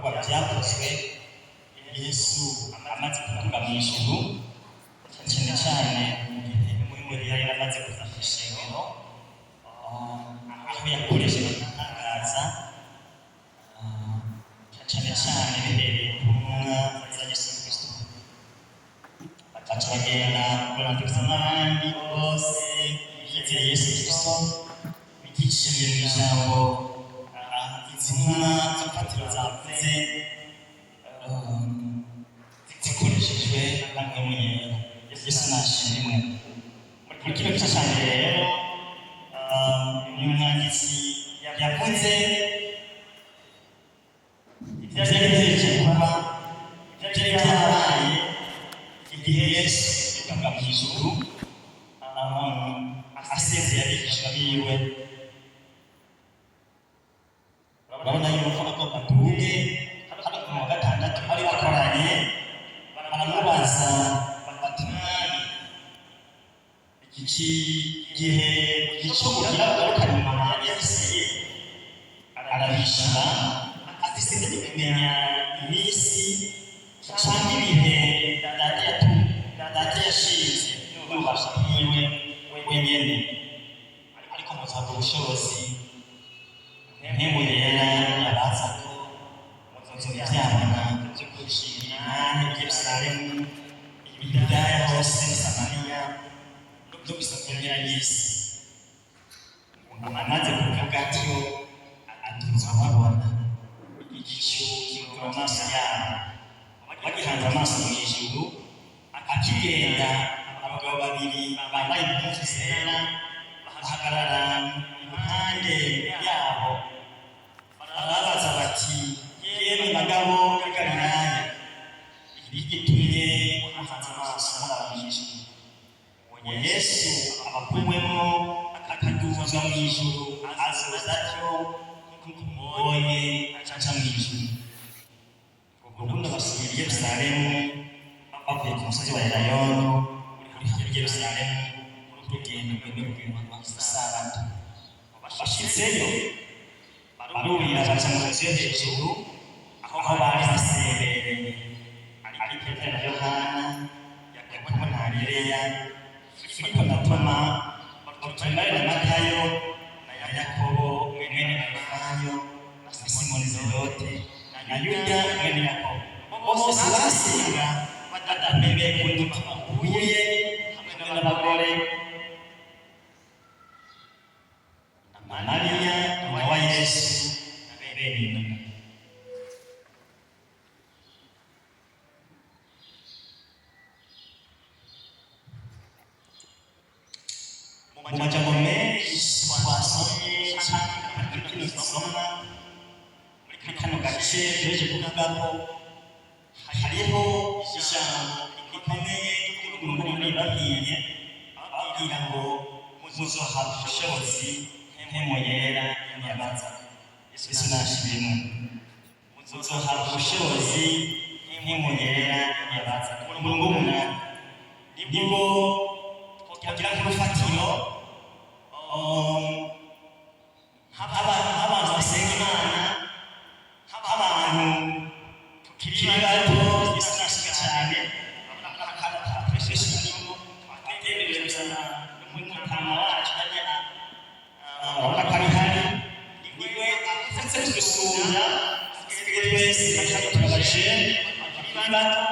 bikorwa byakozwe Yesu amaze kuvuga mu ijuru, cyane cyane muri yari amaze gufata ishengero, aho yakoresheje itangaza cyane cyane bihereye ku ntumwa za Yesu Kristo. Bakaca bagenda kurangiza n'abandi bose bizeye Yesu Kristo, bigishije mu ijambo izi ntumwa z'urufatiro zavuze zikoreshejwe namwe munyera. Yesu nashimwe. Muri kino gice cya mbere rero uyu mwanditsi yavuze ibyari bihereje kuba, ibyari byabaye igihe Yesu yavuga mu ijuru asezeye abigishwa biwe. Urabona yuko agomba kuvuge hano ku wa gatandatu bari bakoranye, baramubaza bati mwami, iki gihe cyo kugira ugarukane mu mahanga y'Isirayeli, arabishima ati sinzi kumenya iminsi cyangwa ibihe data yashinze n'ububasha bwiwe wenyine, ariko muzahabwa ubushobozi ntemu yera yabaza ko muzobyabona byo kwishimira i Yerusalemu, Yudaya hose n'i Samariya no gusohokera y'isi. Amaze kuvuga atyo atuza babona igicu kikura amaso yabo, bagihanze amaso mu ijuru. Akigenda abagabo babiri bambaye impuzu zera bahagarara impande yabo, barabaza bati yemwe bagabo b'i Galilaya, igitumye muhanze amaso muraba mu ijuru? Uwo Yesu abakuwemo akaduzwa mu ijuru, azoza atyo nk'uko mubonye aca mu ijuru. Ubundi basubira i Yerusalemu bavuye ku musozi wa Elayono uri hafi ya Yerusalemu, urugendo rw'imirongo rw'isabato. Bashitseyo barurira baca mu nzu yo hejuru aho bari basebereye, ari Petero na Yohana, Yakobo na Andereya, Filipo na Toma, Barutolomeo na Matayo, na Yakobo mwene Alfayo, na Simoni Zelote, na Yuda mwene Yakobo. Bose basenga badatambereye ku mutima uhuye, hamwe n'abagore na Mariya nyina wa Yesu na bene nyina. Mu majambo menshi twasomye cyangwa kino dusoma muri kano gace tuheje kuvugamo, hariho ijambo rikomeye ry'umuntu babwiye, ababwira ngo muzohabwa ubushobozi mpemu yera yabaza. Yesu nashimwe. Muzohabwa ubushobozi mpemu yera yabaza. Umurongo w'umunani nibwo twagira nk'urufatiro nk'abantu basenga Imana, nk'abantu tukiri bato. Yesu nashimwe cyane. Twategereje gusana n'umutama wacu urabona ko ari hari niwe akunze kudusura twese kandi turabajene bakiri bato.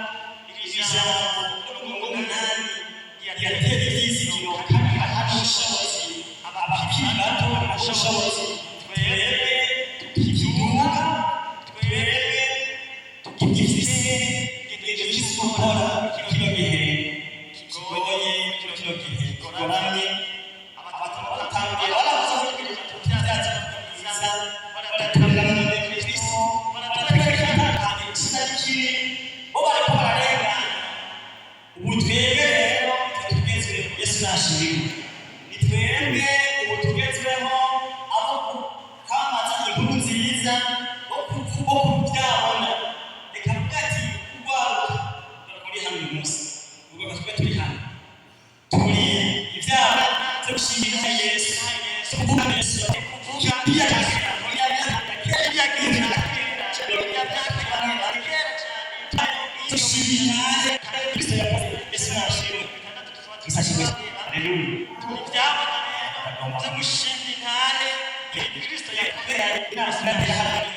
Iri jambo ry'umurongo w'umunani ryatera ibyizigiro kandi hari ubushobozi, abakiri bato hari ubushobozi. Twebwe tukivuga, twebwe tukifise igihe cyo gukora kino gihe kigoye, kino gihe kigoramye. Abatangiye baravuze ko tubyaza bwiza, baratangana na Kristo, baratwereka kandi ikindi bo bariko bararengana. Ubu twebwe rero tugezweho. Yesu nashimwe. Ni twebwe ubu tugezweho aho kwamaza inkuru nziza bo kubyabona. Reka mvuga ati urwaruka muri hano uyu munsi, ubwo twe turi hano turi ibyaha byo gushimira Yesu, cyo kuvuga Yesu, kuvuga iya gushimira Kristo yakoze. Yesu nashimwe. Isashimwe. Haleluya. Tubyabona rero byo gushimira intare Kristo yakoze. Inasana yahari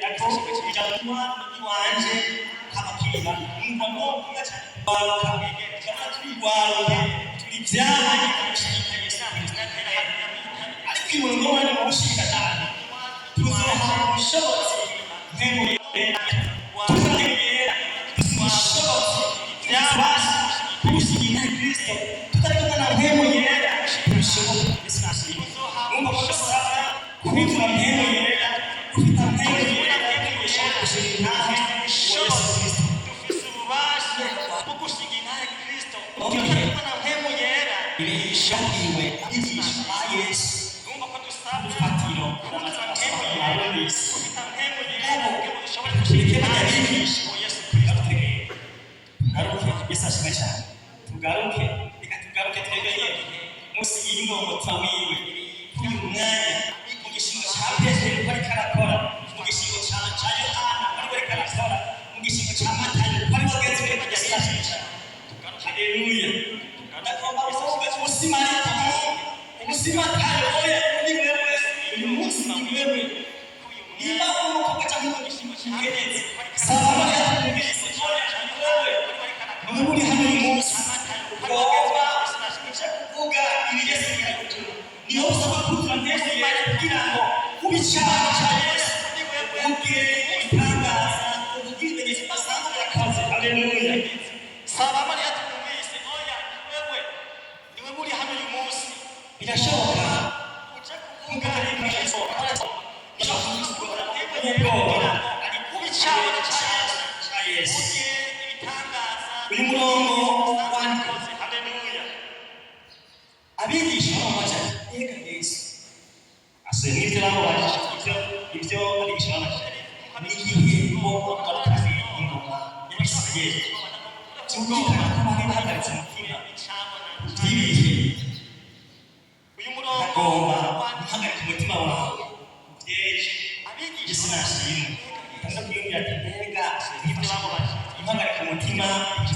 ariko ijambo wanje abakiriya umva ngo cyane baruka cyane twigwaruka turibyabanye gushimira Yesu ariko ibintu wari gushimira cyane tuzaha ubushobozi nk'umwe Kristo tutarikana mpemu yera bishoboka Yesu nashimwe umva ko dusaba kubitura mpemu yera kufita mpemu yera bishoboka gushimira Yesu Kristo dufise ububasha bwo gushimira Kristo tutarikana mpemu yera bishokiwe abigisha ba Yesu umva ko dusaba ufatiro kumaza mpemu yera kufita mpemu yera kuko dushobora gushimira Yesu Kristo garuke Yesu ashimwe cyane tugaruke twebwe munsi y'ingongo twawiwe kuri uyu mwanya mu gishingo cya Petero bari karakora mu gishingo cya Yohana bari karakora mu gishingo cya Matayo bari bagenzi be bagasashisha haleluya ndakoma ubuzima tayo oya ni wewe uyu munsi ni wewe niba umukobwa cyangwa mu gishingo cy'ingenzi saba yatumvise wewe n'uri hano uyu munsi kuvuga ibigeze byagutura niho usaba kugira mbese yari kugira ngo ubicyaha cya Yesu ubwire itangaza ubwire ibimenyetso bidasanzwe yakaze haleluya saba Mariya tumvise oya wewe niwe muri hano uyu munsi birashoboka uje kuvuga ibimenyetso ari kubicyaha cya Yesu ibitangaza uyu murongo wandikoze haleluya abigisha bamaze ega Yesu ase n'ibyo nabo baje ibyo abigisha bamaze n'igihe ngo bakarakaze ingoma y'Isirayeli cyumvikana ko bari bahagaritse umutima by'ibihe uyu murongo uhagarika umutima wawe byeje Yesu nashimwe kandi kwiyumvira ati mbega n'ibyo nabo baje uhagarika umutima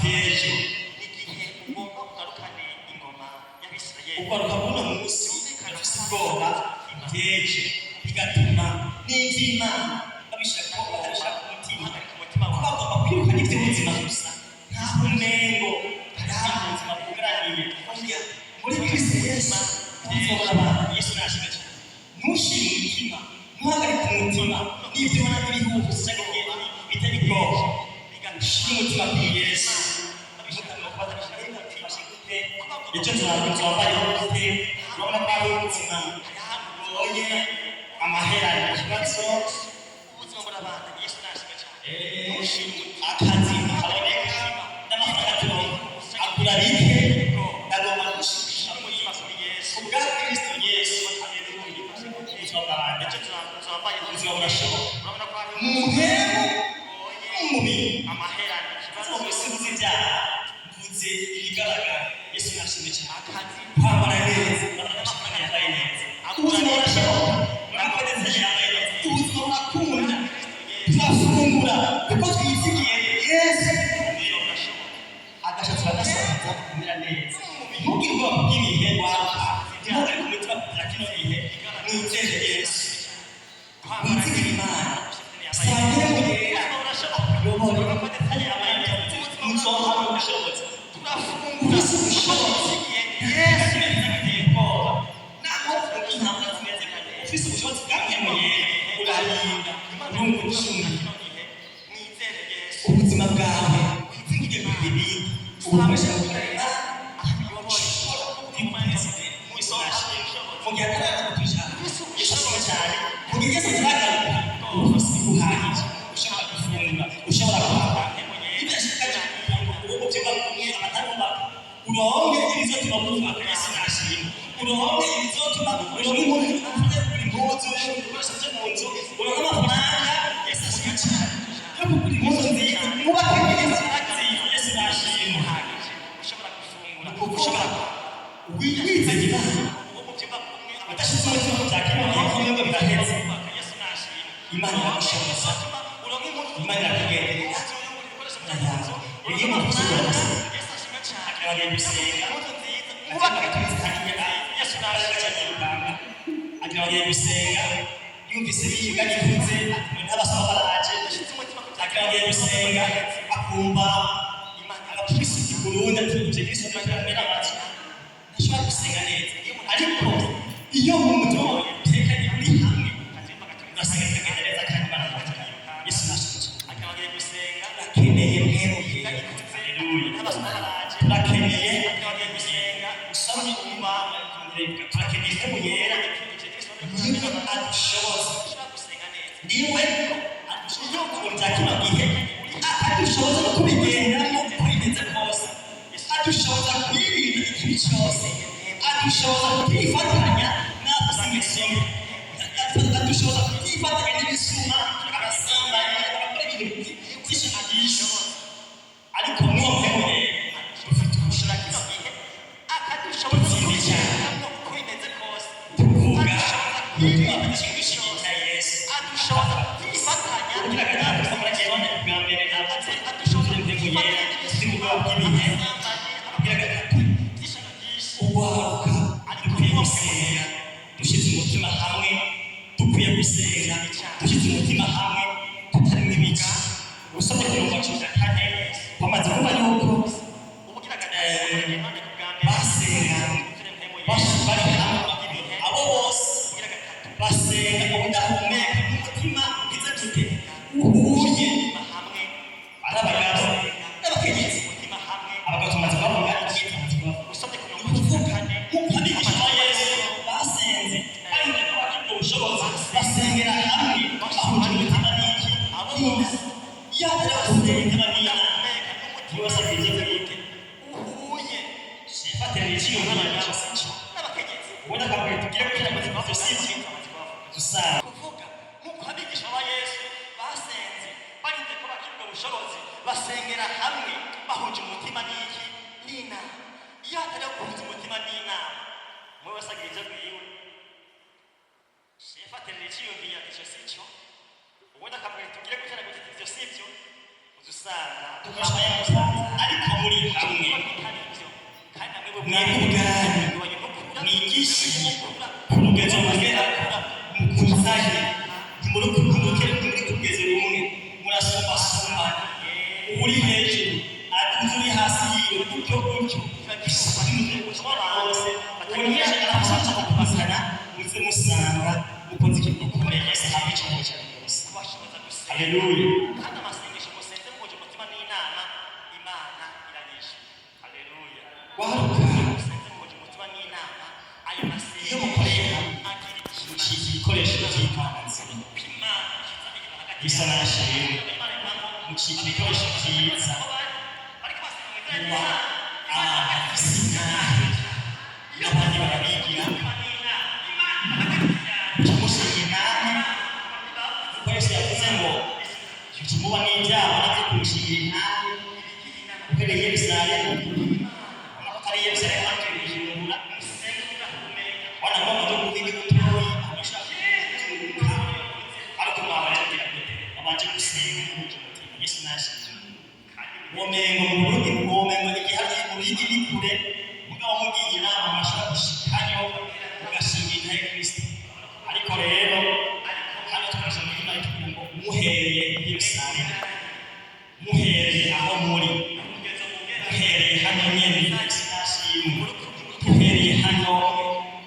byeje n'igihe ugomba kugarukane ingoma ugaruka kuno munsi ufise ubwoba byeje bigatuma n'iby'Imana babishaka ko babishaka umutima wawe bagomba kwirukana iby'ubuzima gusa ntaho ntego hari ubuzima bwugaraniye muri Kristo Yesu uzobona abantu Yesu nashimwe cyane ntushire umutima ntuhagarike umutima n'ibyo ubona n'ibihugu cyangwa bitari bwoba bigarushira umutima kuri Yesu icyo tuzakunze wambaye ufite urabona ko ari ubuzima bugoye amahera ikibazo ubuzima burabanza Yesu nashimwe cyane akazi kaboneka n'amafaranga turonka agura bike ndagomba gushimisha umutima kuri Yesu ubwa Kristo Yesu ubuzima bwabanza icyo tuzakunze wambaye ubuzima burashoboka urabona ko ari umuhemu umubiri amahera ikibazo ubisubiza ibyaha mvuze ibigaragara Yesu nashimwe cyane akazi kwambara neza n'amafaranga yambaye neza ubuzima burashoboka murakoze neza yambaye neza ubuzima burakunda tuzafungura kuko twizigiye Yesu niyo burashoboka agashatsi bagasohoza kumera neza ntugire ubwoba bw'ibihe waruka ntugire ku mutima kugira kino gihe mwizere Yesu mwizigire Imana sabe mugera yobora kandi yambaye neza muzoha ubushobozi turafungura ubushobozi Yesu yiteko naho intambwe zimeze kandi ufise ubushobozi bwakemuye urahinda urungu ushunga mwizere Yesu ubuzima bwawe wizigire mu bibindi ubufasha kugarira mugihe atarana kutuja yishobora cyane mugihe Yesu turagaruka ubufasi buhagije ushobora gufungura ushobora kwambara ibashikaje uwo byaba kumwe amatagomba uronke ibizo tubavuga Yesu nashimwe uronke ibizo tubavuga uronke buri mpuzu ukoresha cyo mu nzu uronke amafaranga Yesu ashimwe cyane yo kugura impuzu nziza mubake Yesu Yesu nashimwe ushobora gufungura ushobora wizigira uwo byaba kumwe abadashyize umutima byakira ngo biraheze Yesu nashimwe Imana iragushoboza Imana irakugenderera iyo mufite agira bagiye gusenga ubaka tubisangira Yesu naraje muganga agira bagiye gusenga yumvise biga gikunze n'abasoma baraje agira bagiye gusenga akumva Imana abakirisi Burundi tuje Kristo n'amena amazi nashobora gusenga neza ariko iyo mu mutima teka uri hamwe urasenga kagenda neza kandi baravuga Yesu nashije agira bagiye gusenga akeneye mwero haleluya n'abasoma baraje akeneye agira bagiye gusenga usoma umba akeneye mu yera niwe adushoboza niwe adushoboza kuza kino gihe adushoboza no kubigenderamo uko bimeze kose adushoboza kwirinda ikibi cyose adushoboza kutifatanya n'abasengesho adushoboza kutifatanya n'ibisuma abasambanyi abakora ibintu by'ishagisho ariko n'uwo mwewe ufite ubushake kino gihe akadushoboza kubigenderamo uko bimeze kose tuvuga kugira ikigisho cya Yesu adushoboza kutifatanya n'abasengesho bwa mbere adushoboza kubigenderamo simuga bw'ibihe agira gatatu uwaruka ariko gusenga dushize umutima hamwe dukwiye gusenga dushize umutima hamwe tutarimo ibica usabye kurongo cumi kane bamaze kuba yuko basenga bari hamwe abo bose basenga ubudahumeka n'umutima ugize tute uhuye ari abagabo n'abakenyezi abagabo tumaze kubavuga ikitanzi usabye kuvuga kuko abigisha ba Yesu basenze barinze ko bafite ubushobozi basengera hamwe bahuje umutima n'iki yatera kugendera n'iyana yose ageze bwite uhuye sifatira icyuma n'abakenyezi ubona ko tugiye kugira ngo tubaze sisi gusara kuvuga nkuko abigisha ba Yesu basenze barinze ko bafite ubushobozi basengera hamwe bahuje umutima n'iki n'inama yatera kuhuza umutima n'inama mwe wese agira ibyo bwiwe sifatira icyiyumvira icyo si cyo ubona akabwira tugire gukora ngo ibyo si byo uzusanga ariko muri hamwe kandi namwe mwebugane mwigishe kugeza mugera mukuzanye ntimurukukere kugeza rumwe murasumbasumbana uri hejuru atuzi uri hasi yiwe gutyo gutyo bose bategereje abashaka kubasana muze musanga mukoze ikintu gikomeye Yesu abicaye cyane rwose haleluya kandi amasengesho musenze muje umutima n'inama Imana iranyisha haleluya waruka musenze muje umutima n'inama ayo masengesho iyo mukoreye agira igikoresho cy'ikanzu Imana isa n'ashimwe mukigira ibikoresho byiza n'abandi barabigira cyamushinga inama kuko Yesu yavuze ngo kimuba n'ibyaha nabyo kumushingira inama uhereye Yerusalemu ubona ko ari Yerusalemu akibijura wana ngoma zo kuvuga ubutoyi abashaka kuvuga ariko mwabagira abanje gusenga n'umutima Yesu nashije womengo mu Burundi womengo igihari mu bindi bikure mugabo mugiye inama mashaka gushikanyo ugashinga intare Kristo ariko rero hano twasha mu Imana tugira ngo muhereye Yerusalemu muhereye aho muri muhereye hano nyene sinashimwe muhereye hano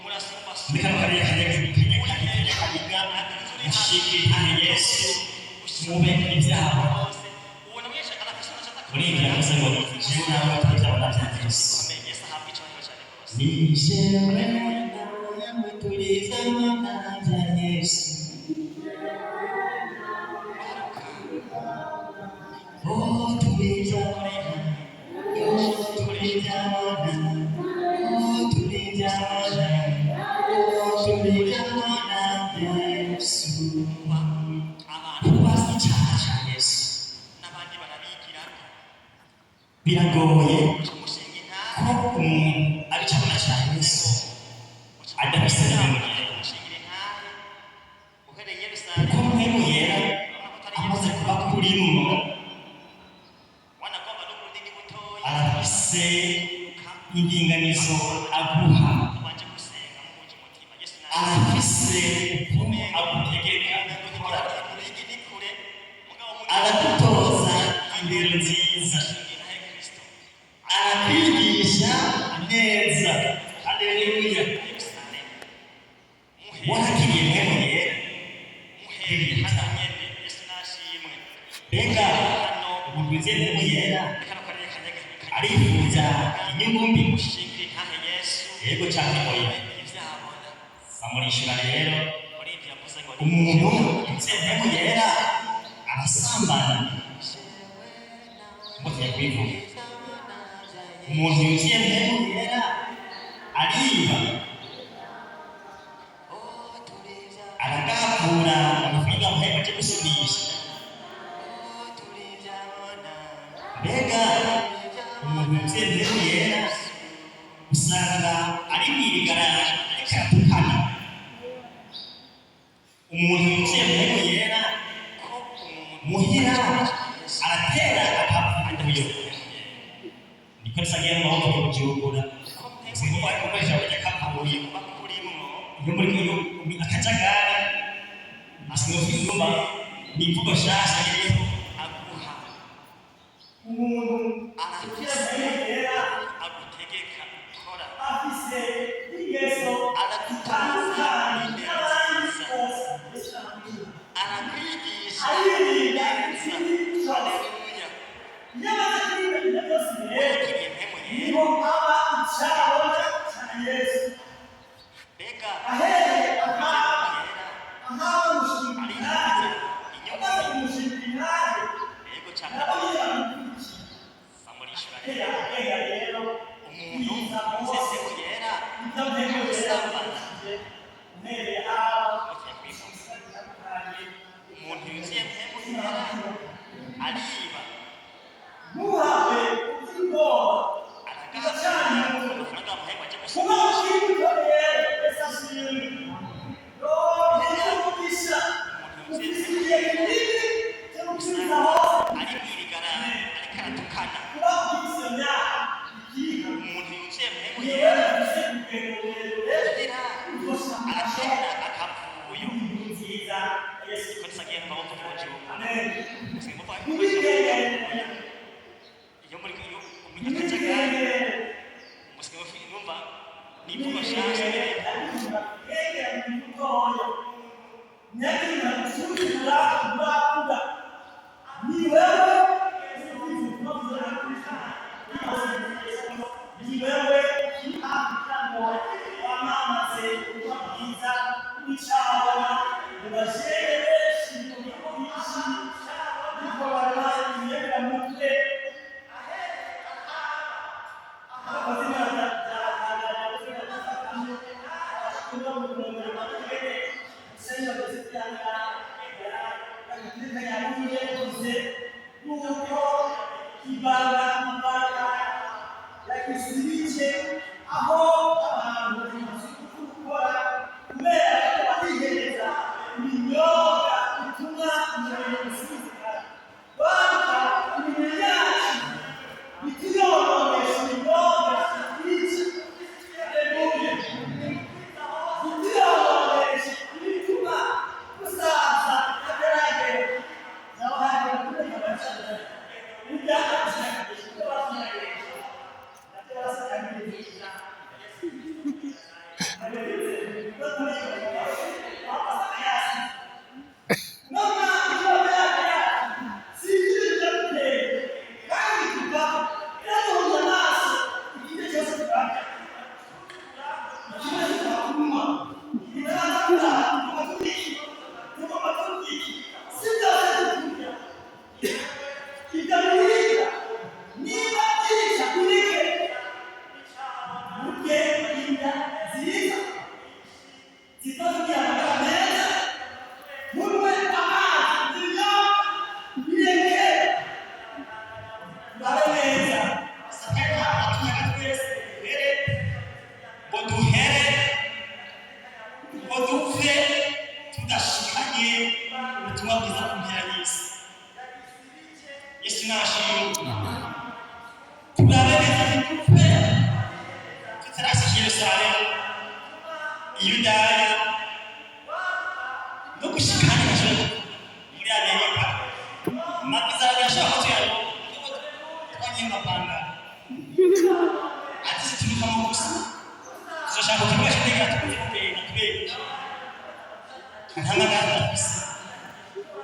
murasumba kanya mushinga intare Yesu mube ibyaha Kurinda kusema jina la Bwana Yesu. Ni jina la tuliza na Yesu. Oh tuliza oh tuliza oh tuliza oh tuliza na Yesu. Abantu chacha Yesu. Biragoye ko umuntu abicabona cyane Yesu adafite kuko mwemu yera amaze kuba kurimo arafise indinganizo aguha, arafise ukuntu agutegeka gukora, aragutoza indero nziza, arakwigisha neza. Haleluya! Warakiriye mwemwe mbega umugwize mwemwe arifuza inyungu mbi yego cyane oya samurishura. Rero umuntu mwemwe yera arasambana muteye kwivuga. Umuntu yuzuye mwemwe yera ariba, aragahura amafaranga muhemba cyo gusubisha. Mbega umuntu yuzuye mwemwe yera usanga ari mwirigaraje ariko aratukana. Umuntu yuzuye mwemwe yera muhira aratera akavuyo. Niko risagiye amaboko yo kujugura sinumva ariko kwesha kujya kavuyo iyo muri akajagari asinofizuma n'imvugo shasha rero aguha. Umuntu arafise agutegeka gukora, afise ingeso arakutaza neza, arakwigisha neza. Haleluya! nibo aba icabona cya Yesu. Mbega ahereye ahawe mushimiraje amaze kumushimiraje yego cyane samurishura. Rero umuntu wese yera usambana uhereye aho umuntu yuzuye mpemu yera ariba, muhawe ubwoba aragacana amafaranga muhemba cyo gusubisha. Yesu nashimwe. Yudaya no gushikana nasho muri Amerika mabiza yashaka cyane twanyima panga ati turuka mu gusa zoshaka kuba shitega tukubye ntamagara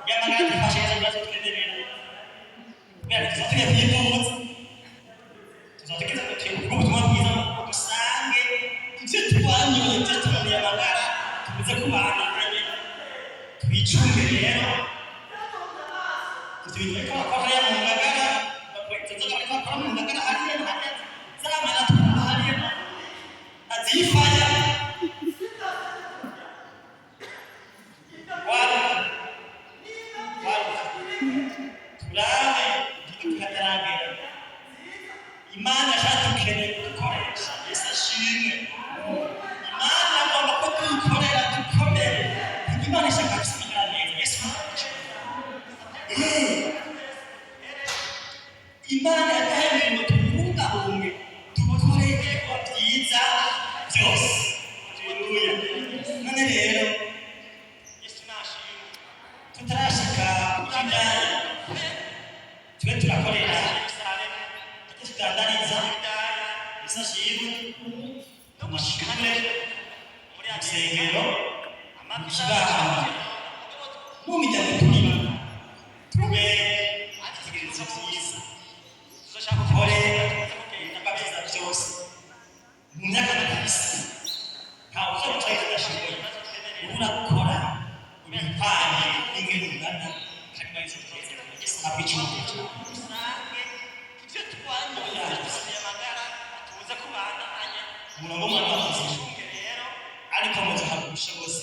yamagara fashiza byazo twendebera bya tuzategeka yimutse tuzategeka ko ubutumwa bwiza dusange ibyo twanyoye ibyo tubonye amagara tubize kubana kanye twicunge rero tubinye ko bakora mu magara bakwetse zo bakora mu magara hariya zamana twumva hariya azifanya Imana shatukene gukoresha Yesu ashimwe Imana agomba ko tuyikorera dukomere Imana ishaka gusigira neza Yesu Imana yadahemeye ngo tubungabunge tubakorere ibyo byiza byose Haleluya none rero Yesu nashimwe tutarashika kujyana twe turakorera tutandariza isashiro amashikane muri asengero amabishaka mu miryango turimo tube ategerezo byiza tuzoshaka kore ndababeza byose mu myaka y'isi ntawe uzotwaye ndashoboye ubura gukora ibipanye ingene ungana kandi maze twese abicumu murongo mwana w'umushunge rero ariko muze habusha bose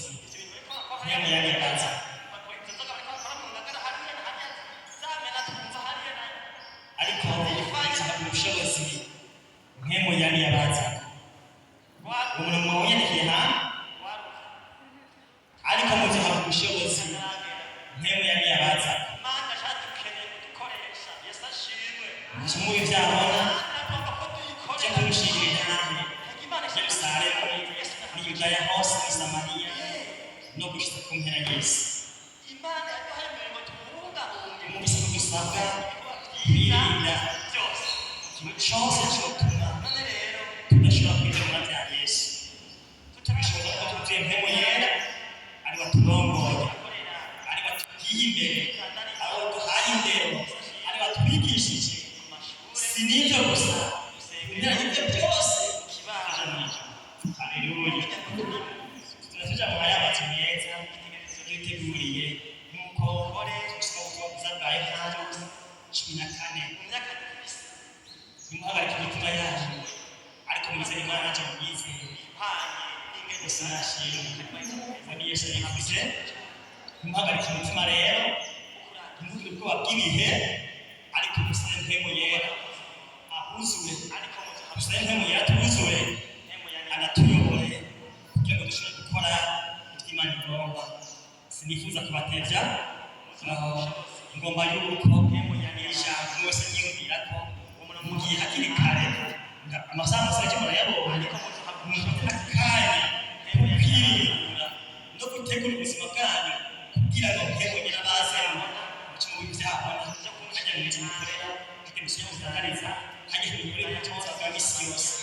nyama yari yabanza ariko muze habusha bose nkemo yari yabanza umuntu mwonyerekeye ha ariko muze habusha bose nkemo yari yabanza Imana shatukene dukoresha Yesu ashimwe mushimwe ibyabona cyo kumushimira namwe Yerusalemu ni Yudaya hose ni Samariya no gushika ku mpera y'isi Imana yadahemeye ngo tubungabunge mu bisabwa dusabwa birinda byose ikintu cyose cyotuma none rero tudashobora kwituma bya Yesu tutabishobora ko tutuye mpemo yera ari waturongoye ari watugiye imbere ari waduhaye indero ari watwigishije si n'ibyo gusa kugira ibyo byose Haleluya tunatuja mu yabatsi meza yiteguriye nuko kore tusohoka kuzabaye hano 14 mu myaka y'isi imitima yacu ariko muze Imana cyo mwize hanye ingene sanashira muri Yesu yavuze muhagarika umutima rero imvugo ko wabwibihe ariko musane mpemo yera ahuzure ariko musane mpemo yera tuzure anatuyobore kugira ngo dushobore gukora Imana igomba sinifuza kubatevya ingomba y'uko ijambo yose yiyumvira ko mu gihe hakiri kare amasaha masake murayabonye umuntu akanya kwirinda no gutegura ubuzima bwanyu kugira ngo mwebwe n'abazemo mucyo mu byabona kujya mu gihe mukorera kujya mu kintu cyangariza kujya mu gihe cyose bwa misi yose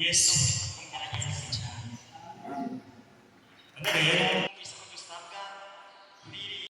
Yesu rero